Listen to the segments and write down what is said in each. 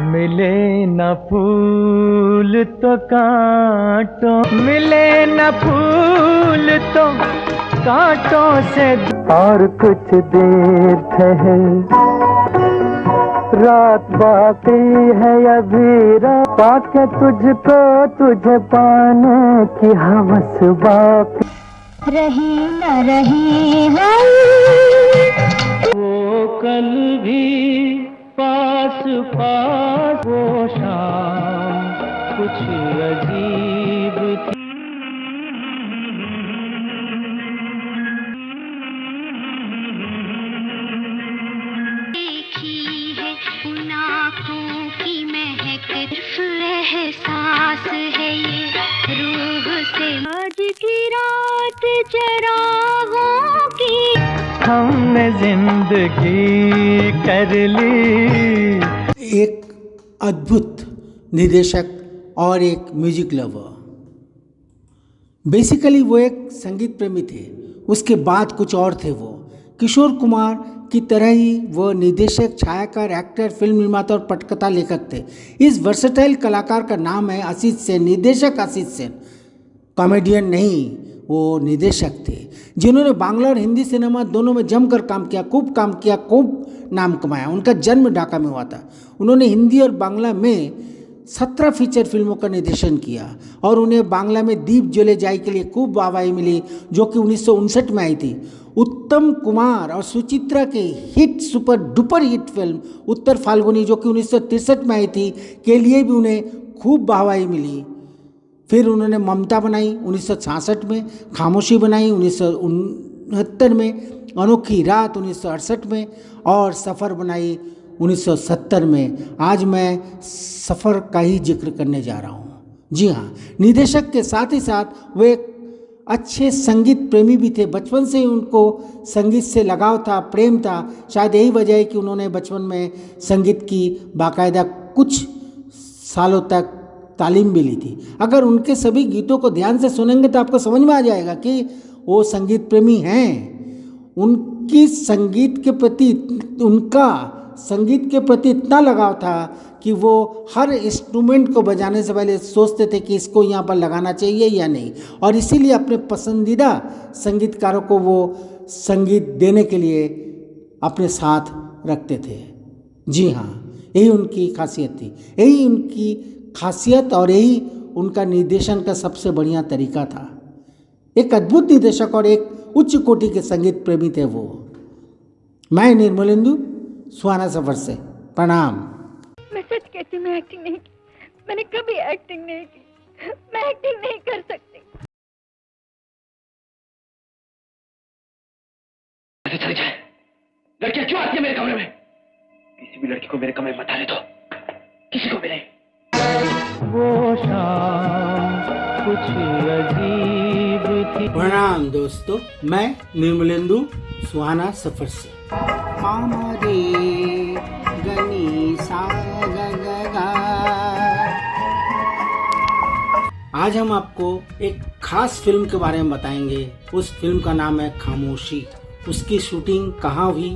मिले न फूल तो कांटों, मिले न फूल तो कांटों से, और कुछ देर ठहर, रात बाकी है अभी, पाके तुझको तुझे पाने की हवस बाकी रही न रही है वो कल भी पास पास, वो शाम कुछ अजीब थी। देखी है उन आँखों की महक, एहसास है ये रूह से, आज की रात चरागों की हमने जिंदगी कर ली। एक अद्भुत निर्देशक और एक म्यूजिक लवर। बेसिकली वो एक संगीत प्रेमी थे, उसके बाद कुछ और थे। वो किशोर कुमार की तरह ही वो निर्देशक, छायाकार, एक्टर, फिल्म निर्माता और पटकथा लेखक थे। इस वर्सेटाइल कलाकार का नाम है आशीष सेन, निर्देशक आशीष सेन, कॉमेडियन नहीं, वो निर्देशक थे जिन्होंने बांग्ला और हिंदी सिनेमा दोनों में जमकर काम किया, खूब नाम कमाया। उनका जन्म ढाका में हुआ था। उन्होंने हिंदी और बांग्ला में 17 फीचर फिल्मों का निर्देशन किया और उन्हें बांग्ला में दीप जले जाए के लिए खूब वाहवाही मिली, जो कि 1959 में आई थी। उत्तम कुमार और सुचित्रा के hit, super duper hit film Uttar Falguni, जो कि 1963 में आई थी, के लिए भी उन्हें खूब वाहवाही मिली। फिर उन्होंने ममता बनाई 1966 में, खामोशी बनाई 1969 में, अनोखी रात 1968 में और सफ़र बनाई 1970 में। आज मैं सफ़र का ही जिक्र करने जा रहा हूँ। जी हाँ, निर्देशक के साथ ही साथ वे एक अच्छे संगीत प्रेमी भी थे। बचपन से ही उनको संगीत से लगाव था, प्रेम था। शायद यही वजह है कि उन्होंने बचपन में संगीत की बाकायदा कुछ सालों तक तालीम भी ली थी। अगर उनके सभी गीतों को ध्यान से सुनेंगे तो आपको समझ में आ जाएगा कि वो संगीत प्रेमी हैं। उनका संगीत के प्रति इतना लगाव था कि वो हर इंस्ट्रूमेंट को बजाने से पहले सोचते थे कि इसको यहाँ पर लगाना चाहिए या नहीं, और इसीलिए अपने पसंदीदा संगीतकारों को वो संगीत देने के लिए अपने साथ रखते थे। जी हाँ, यही उनकी खासियत थी, यही उनकी खासियत और यही उनका निर्देशन का सबसे बढ़िया तरीका था। एक अद्भुत निर्देशक और एक उच्च कोटि के संगीत प्रेमी थे वो। मैं निर्मलेंदु सुहाना सफर से, प्रणाम। मैं सच कहती हूँ, मैं एक्टिंग नहीं की, मैंने कभी एक्टिंग नहीं की, मैं एक्टिंग नहीं कर सकती। ऐसे चले जाए, लड़कियां क्यों आती है मेरे कमरे में? किसी भी लड़की को मेरे कमरे में मत आने दो, किसी को भी नहीं। वो शाम कुछ अजीब थी। प्रणाम दोस्तों, मैं निर्मलेंदु सुहाना सफर से। आज हम आपको एक खास फिल्म के बारे में बताएंगे। उस फिल्म का नाम है खामोशी। उसकी शूटिंग कहाँ हुई,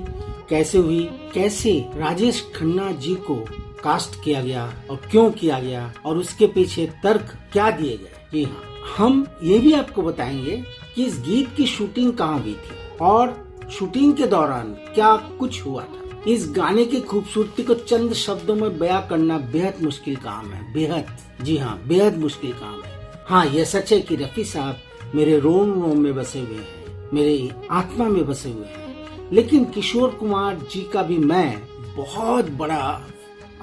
कैसे हुई, कैसे राजेश खन्ना जी को कास्ट किया गया और क्यों किया गया, और उसके पीछे तर्क क्या दिए गए। जी हाँ, हम ये भी आपको बताएंगे कि इस गीत की शूटिंग कहाँ हुई थी और शूटिंग के दौरान क्या कुछ हुआ था। इस गाने की खूबसूरती को चंद शब्दों में बयां करना बेहद मुश्किल काम है, बेहद, जी हाँ, बेहद मुश्किल काम है। हाँ, यह सच है कि रफी साहब मेरे रोम रोम में बसे हुए हैं, मेरे आत्मा में बसे हुए हैं, लेकिन किशोर कुमार जी का भी मैं बहुत बड़ा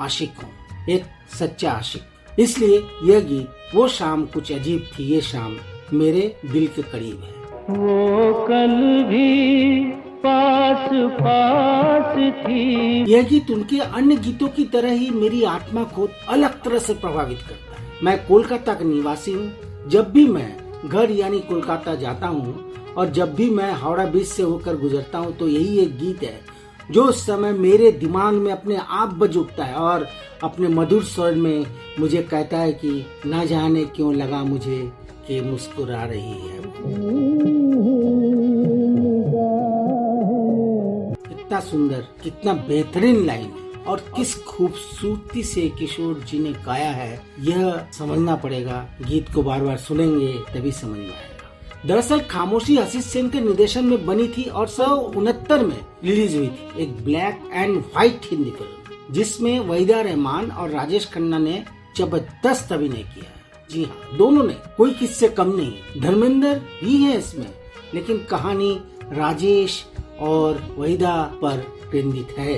आशिक हूँ, एक सच्चा आशिक। इसलिए यह गीत वो शाम कुछ अजीब थी, ये शाम मेरे दिल के करीब है। वो कल भी पास पास थी। यह गीत उनके अन्य गीतों की तरह ही मेरी आत्मा को अलग तरह से प्रभावित करता है। मैं कोलकाता का निवासी हूँ। जब भी मैं घर यानी कोलकाता जाता हूँ और जब भी मैं हावड़ा ब्रिज से होकर गुजरता हूँ, तो यही एक गीत है जो उस समय मेरे दिमाग में अपने आप बज उठता है और अपने मधुर स्वर में मुझे कहता है कि ना जाने क्यों लगा मुझे कि मुस्कुरा रही है। कितना सुंदर, कितना बेहतरीन लाइन है और किस खूबसूरती से किशोर जी ने गाया है, यह समझना पड़ेगा। गीत को बार बार सुनेंगे तभी समझ में आएगा। दरअसल खामोशी आशीष सेन के निर्देशन में बनी थी और 1969 में रिलीज हुई थी। एक black and white Hindi film जिसमें वहीदा रहमान और राजेश खन्ना ने जबरदस्त अभिनय किया। जी हाँ, दोनों ने, कोई किससे कम नहीं। धर्मेंद्र भी है इसमें, लेकिन कहानी राजेश और वहीदा पर केंद्रित है।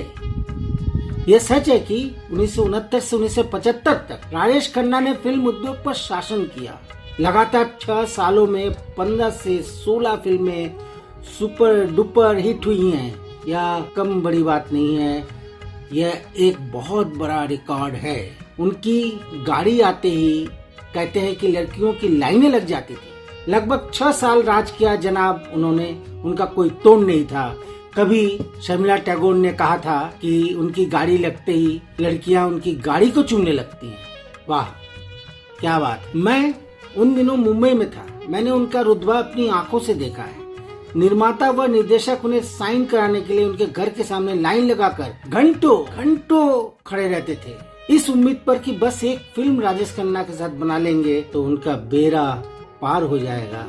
यह सच है कि 1969 से 1975 तक राजेश खन्ना ने फिल्म उद्योग पर शासन किया। लगातार 6 सालों में 15 से 16 फिल्में सुपर डुपर हिट हुई हैं। यह कम बड़ी बात नहीं है, यह एक बहुत बड़ा रिकॉर्ड है। उनकी गाड़ी आते ही कहते हैं कि लड़कियों की लाइनें लग जाती थी। लगभग 6 साल राज किया जनाब उन्होंने, उनका कोई तोड़ नहीं था। कभी शर्मिला टैगोर ने कहा था कि उनकी गाड़ी लगते ही लड़कियां उनकी गाड़ी को चूमने लगती हैं। वाह क्या बात। मैं उन दिनों मुंबई में था, मैंने उनका रुतबा अपनी आंखों से देखा है। निर्माता व निर्देशक उन्हें साइन कराने के लिए उनके घर के सामने लाइन लगाकर घंटों खड़े रहते थे, इस उम्मीद पर कि बस एक फिल्म राजेश खन्ना के साथ बना लेंगे तो उनका बेड़ा पार हो जाएगा,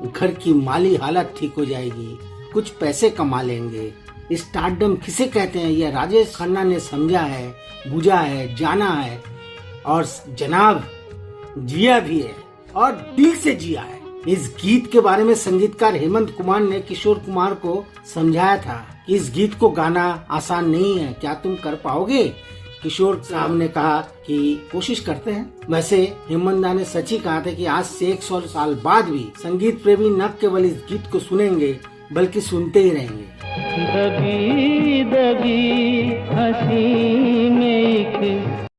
घर की माली हालत ठीक हो जाएगी, कुछ पैसे कमा लेंगे। स्टारडम किसे कहते हैं यह राजेश खन्ना ने समझा है, बुझा है, जाना है और जनाब जिया भी है और दिल से जिया है। इस गीत के बारे में संगीतकार हेमंत कुमार ने किशोर कुमार को समझाया था कि इस गीत को गाना आसान नहीं है, क्या तुम कर पाओगे? किशोर साहब ने कहा कि कोशिश करते हैं। वैसे हेमंत दा ने सच ही कहा था कि आज से 100 साल बाद भी संगीत प्रेमी न केवल इस गीत को सुनेंगे बल्कि सुनते ही रहेंगे। दबी दबी हंसी में एक,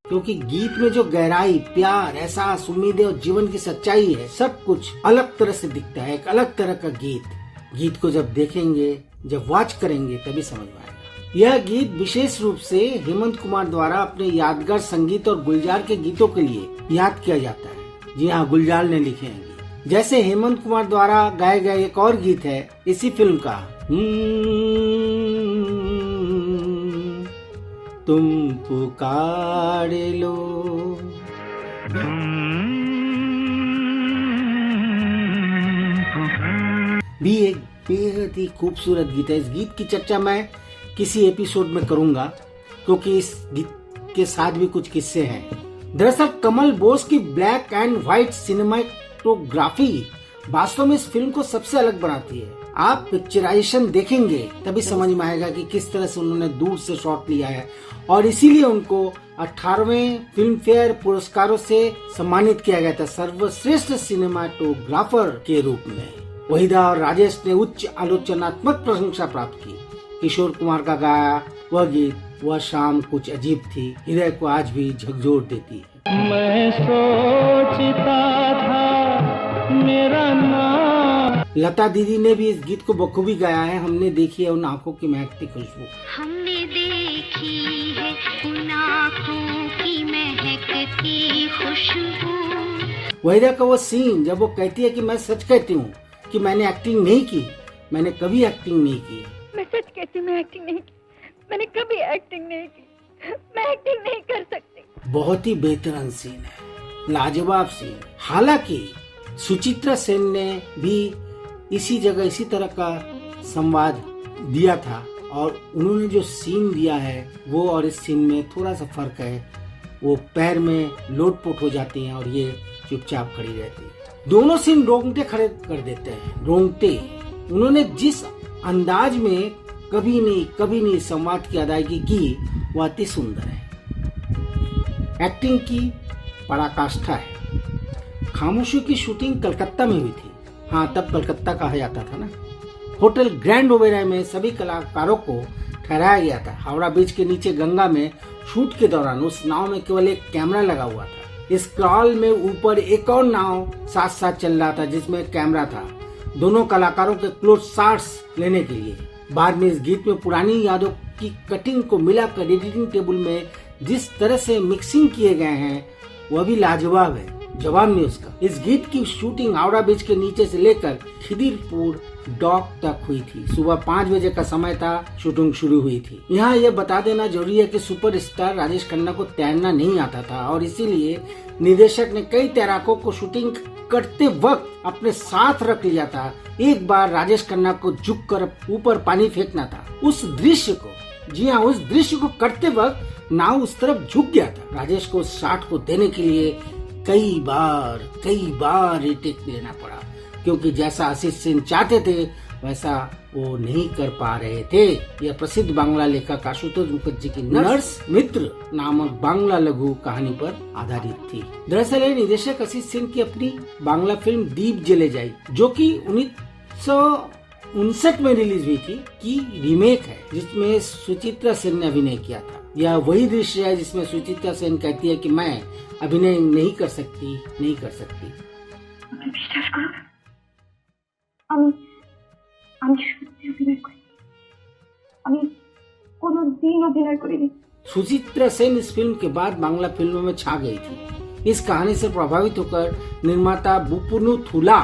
क्योंकि गीत में जो गहराई, प्यार, एहसास, उम्मीदें और जीवन की सच्चाई है, सब कुछ अलग तरह से दिखता है। एक अलग तरह का गीत को जब देखेंगे, जब वॉच करेंगे तभी समझ में आएगा। यह गीत विशेष रूप से हेमंत कुमार द्वारा अपने यादगार संगीत और गुलजार के गीतों के लिए याद किया जाता है। जी हाँ, गुलजार ने लिखे हैं गीत। जैसे हेमंत कुमार द्वारा गाए गए एक और गीत है इसी फिल्म का, तुम पुकार लो, भी एक बेहद ही खूबसूरत गीत है। इस गीत की चर्चा मैं किसी एपिसोड में करूंगा क्योंकि इस गीत के साथ भी कुछ किस्से हैं। दरअसल कमल बोस की ब्लैक एंड व्हाइट सिनेमाटोग्राफी वास्तव में इस फिल्म को सबसे अलग बनाती है। आप पिक्चराइजेशन देखेंगे तभी समझ में आएगा कि किस तरह से उन्होंने दूर से शॉट लिया है और इसीलिए उनको 18वें फिल्म फेयर पुरस्कारों से सम्मानित किया गया था सर्वश्रेष्ठ सिनेमाटोग्राफर के रूप में। वहीदा और राजेश ने उच्च आलोचनात्मक प्रशंसा प्राप्त की। किशोर कुमार का गाया वह गीत, वह शाम कुछ अजीब थी, हृदय को आज भी झकझोर देती है। मैं सोचता था मेरा नाम। लता दीदी ने भी इस गीत को बखूबी गाया है। हमने देखी है उन आंखों की महकती खुशबू, हमने देखी है उन आँखों की महकती खुशबू। वहीदा का वो सीन जब वो कहती है कि मैं सच कहती हूँ कि मैंने एक्टिंग नहीं की, मैंने कभी एक्टिंग नहीं की। मैं सच कहती हूँ, मैं एक्टिंग नहीं की, मैंने कभी एक्टिंग नहीं की, मैं एक्टिंग नहीं कर सकती। बहुत ही बेहतरीन सीन है, लाजवाब सीन। हालांकि सुचित्रा सेन ने भी इसी जगह इसी तरह का संवाद दिया था और उन्होंने जो सीन दिया है वो और इस सीन में थोड़ा सा फर्क है। वो पैर में लोटपोट हो जाती हैं और ये चुपचाप खड़ी रहती है। दोनों सीन रोंगटे खड़े कर देते हैं, रोंगटे। उन्होंने जिस अंदाज में कभी नहीं संवाद की अदायगी की वो अति सुंदर है। एक्टिंग की पराकाष्ठा है। खामोशी की शूटिंग कलकत्ता में हुई थी। हाँ, तब कलकत्ता कहा जाता था ना। होटल ग्रैंड ओबेरॉय में सभी कलाकारों को ठहराया गया था। हावड़ा ब्रिज के नीचे गंगा में शूट के दौरान उस नाव में केवल एक कैमरा लगा हुआ था। इस क्रॉल में ऊपर एक और नाव साथ साथ चल रहा था जिसमें कैमरा था, दोनों कलाकारों के क्लोज शॉट्स लेने के लिए। बाद में इस गीत में पुरानी यादों की कटिंग को मिलाकर एडिटिंग टेबल में जिस तरह से मिक्सिंग किए गए हैं वह भी लाजवाब है। जवाब नहीं उसका। इस गीत की शूटिंग हावड़ा ब्रिज के नीचे से लेकर खिदिरपुर डॉक तक हुई थी। सुबह 5 बजे का समय था, शूटिंग शुरू हुई थी। यहाँ यह बता देना जरूरी है कि सुपरस्टार राजेश खन्ना को तैरना नहीं आता था और इसीलिए निर्देशक ने कई तैराकों को शूटिंग करते वक्त अपने साथ रख लिया था। एक बार राजेश खन्ना को झुककर ऊपर पानी फेंकना था। उस दृश्य को, जी हाँ, उस दृश्य को करते वक्त नाव उस तरफ झुक गया था। राजेश को उस शॉट को देने के लिए कई बार रीटेक लेना पड़ा, क्योंकि जैसा आशीष सेन चाहते थे वैसा वो नहीं कर पा रहे थे। यह प्रसिद्ध बांग्ला लेखक आशुतोष मुखर्जी की नर्स मित्र नामक बांग्ला लघु कहानी पर आधारित थी। दरअसल ये निदेशक आशीष सेन की अपनी बांग्ला फिल्म दीप जले जाए, जो कि 1959 में रिलीज हुई थी, की रीमेक है, जिसमें सुचित्रा सेन ने अभिनय किया था। यह वही दृश्य है जिसमें सुचित्रा सेन कहती है कि मैं अभिनय नहीं कर सकती। বিশ্বাস করো, আমি সত্যি অভিনয় করি, আমি কোনোদিন অভিনয় করিনি। सुचित्रा सेन इस फिल्म के बाद बांग्ला फिल्मों में छा गई थी। इस कहानी से प्रभावित होकर निर्माता बुपुनु थुला,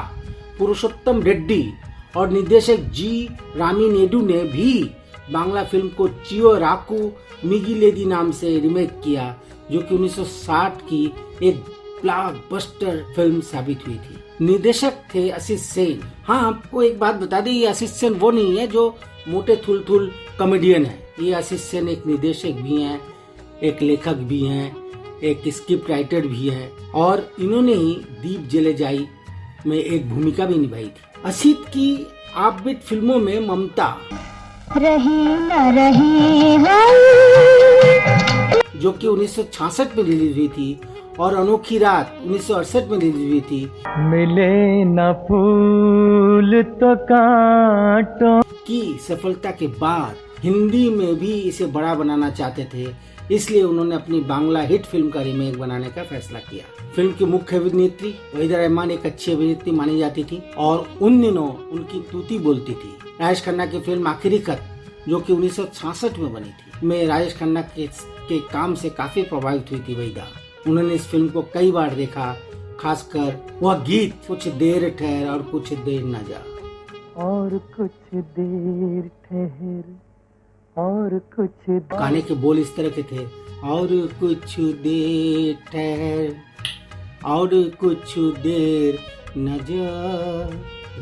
पुरुषोत्तम रेड्डी और निर्देशक जी रामिनेडू ने भी बांग्ला फिल्म को चियो राकू मिगिलेदी नाम से रिमेक किया, जो कि 1960 की एक ब्लॉकबस्टर फिल्म साबित हुई थी। निर्देशक थे आशीष सेन। हाँ, आपको एक बात बता दें, ये आशीष सेन वो नहीं है जो मोटे थुल कॉमेडियन है। ये आशीष सेन एक निर्देशक भी हैं, एक लेखक भी हैं, एक स्क्रिप्ट राइटर भी हैं और इन्होंने ही दीप जले जाई में एक भूमिका भी निभाई थी। असित की आपबीट फिल्मों में ममता, रही न रही जो कि 1966 में रिलीज हुई थी, और अनोखी रात 1968 में रिलीज हुई थी, मिले न फूल तो कांटों की सफलता के बाद हिंदी में भी इसे बड़ा बनाना चाहते थे। इसलिए उन्होंने अपनी बांग्ला हिट फिल्म का रीमेक बनाने का फैसला किया। फिल्म की मुख्य अभिनेत्री वहीदा रहमान एक अच्छी अभिनेत्री मानी जाती थी और उन दिनों उनकी तूती बोलती थी। राजेश खन्ना की फिल्म आखिरी खत, जो कि 1966 में बनी थी, में राजेश खन्ना के काम से काफी प्रभावित हुई थी वहीदा। उन्होंने इस फिल्म को कई बार देखा, खासकर वह गीत कुछ देर ठहर और कुछ देर न जा, और कुछ देर ठहर और कुछ गाने के बोल इस तरह के थे, और कुछ देर ठहर और कुछ देर न जा।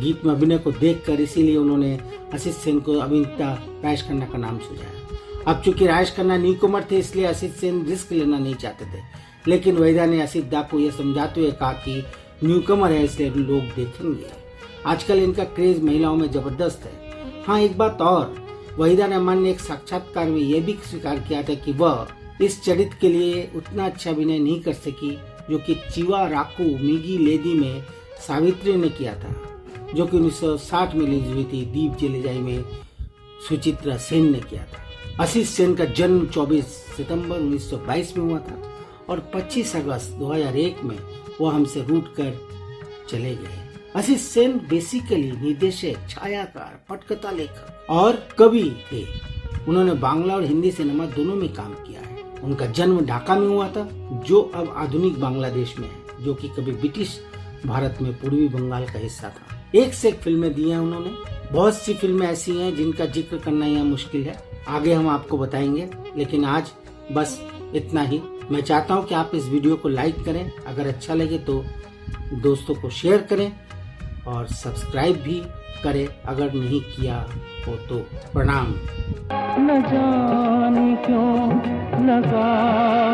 गीत में अभिनय को देखकर इसीलिए उन्होंने आशीष सेन को अभिनेता राजेश खन्ना का नाम सुझाया। अब चूंकि राजेश खन्ना न्यूकमर थे, इसलिए आशीष सेन रिस्क लेना नहीं चाहते थे, लेकिन वहीदा ने आशीष दा को यह समझाते हुए कहा कि न्यूकमर है इसलिए लोग देखेंगे। आजकल इनका क्रेज महिलाओं में जबरदस्त है। हाँ, एक बात और, वहीदा रहमान ने एक साक्षात्कार में यह भी स्वीकार किया था कि वह इस चरित्र के लिए उतना अच्छा अभिनय नहीं कर सकी जो कि चिवा राकू मिगी लेदी में सावित्री ने किया था, जो कि 1960 में रिलीज हुई थी। दीप जले जाए में सुचित्रा सेन ने किया था। आशीष सेन का जन्म 24 सितंबर 1922 में हुआ था और 25 अगस्त 2001 में वो हमसे रूठ कर चले गए। आशीष सेन बेसिकली निर्देशक, छायाकार, पटकथा लेखक और कवि थे। उन्होंने बांग्ला और हिंदी सिनेमा दोनों में काम किया है। उनका जन्म ढाका में हुआ था, जो अब आधुनिक बांग्लादेश में है, जो कि कभी ब्रिटिश भारत में पूर्वी बंगाल का हिस्सा था। एक से एक फिल्में दी हैं उन्होंने। बहुत सी फिल्में ऐसी हैं जिनका जिक्र करना यहाँ मुश्किल है, आगे हम आपको बताएंगे, लेकिन आज बस इतना ही। मैं चाहता हूँ कि आप इस वीडियो को लाइक करें, अगर अच्छा लगे तो दोस्तों को शेयर करें और सब्सक्राइब भी करें अगर नहीं किया हो तो। प्रणाम। न जाने क्यों लगा